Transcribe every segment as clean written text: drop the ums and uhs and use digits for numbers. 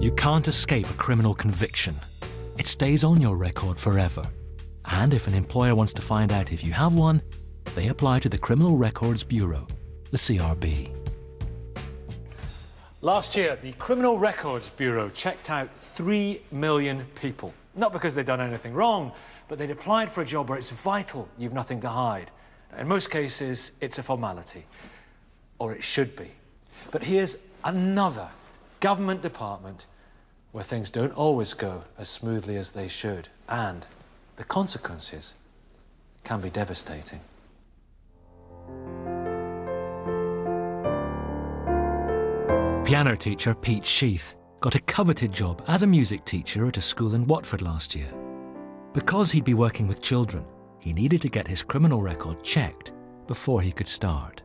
You can't escape a criminal conviction. It stays on your record forever. And if an employer wants to find out if you have one, they apply to the Criminal Records Bureau, the CRB. Last year, the Criminal Records Bureau checked out 3 million people. Not because they'd done anything wrong, but they'd applied for a job where it's vital you've nothing to hide. In most cases, it's a formality. Or it should be. But here's another government department where things don't always go as smoothly as they should, and the consequences can be devastating. Piano teacher Pete Sheath got a coveted job as a music teacher at a school in Watford last year. Because he'd be working with children, he needed to get his criminal record checked before he could start.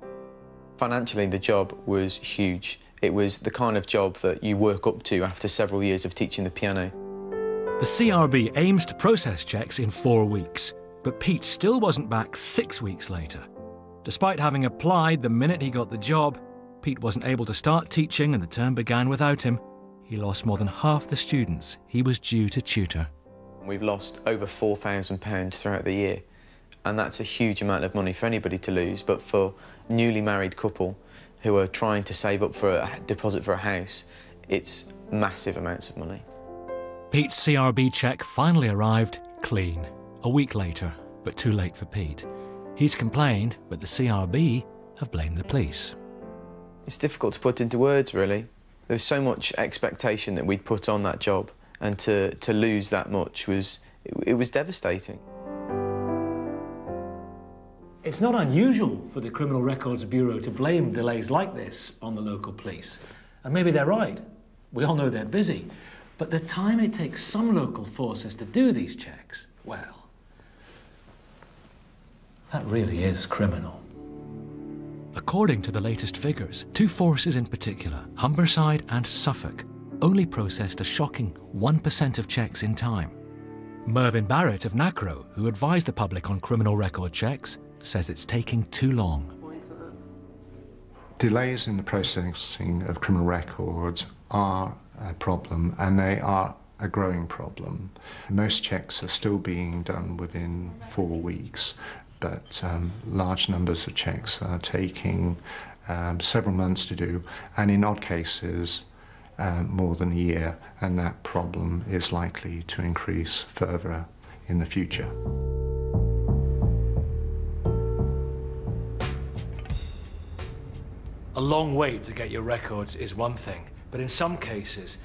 Financially, the job was huge. It was the kind of job that you work up to after several years of teaching the piano. The CRB aims to process checks in 4 weeks, but Pete still wasn't back 6 weeks later. Despite having applied the minute he got the job, Pete wasn't able to start teaching and the term began without him. He lost more than half the students he was due to tutor. We've lost over £4,000 throughout the year, and that's a huge amount of money for anybody to lose, but for a newly married couple who are trying to save up for a deposit for a house, it's massive amounts of money. Pete's CRB cheque finally arrived clean, a week later, but too late for Pete. He's complained, but the CRB have blamed the police. It's difficult to put into words, really. There was so much expectation that we'd put on that job, and to lose that much was devastating. It's not unusual for the Criminal Records Bureau to blame delays like this on the local police. And maybe they're right. We all know they're busy. But the time it takes some local forces to do these checks, well, that really is criminal. According to the latest figures, 2 forces in particular, Humberside and Suffolk, only processed a shocking 1% of checks in time. Mervyn Barrett of NACRO, who advised the public on criminal record checks, says it's taking too long. Delays in the processing of criminal records are a problem, and they are a growing problem. Most checks are still being done within 4 weeks, but large numbers of checks are taking several months to do, and in odd cases, more than a year, and that problem is likely to increase further in the future. A long wait to get your records is one thing, but in some cases,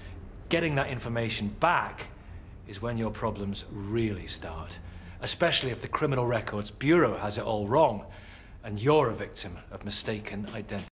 getting that information back is when your problems really start, especially if the Criminal Records Bureau has it all wrong and you're a victim of mistaken identity.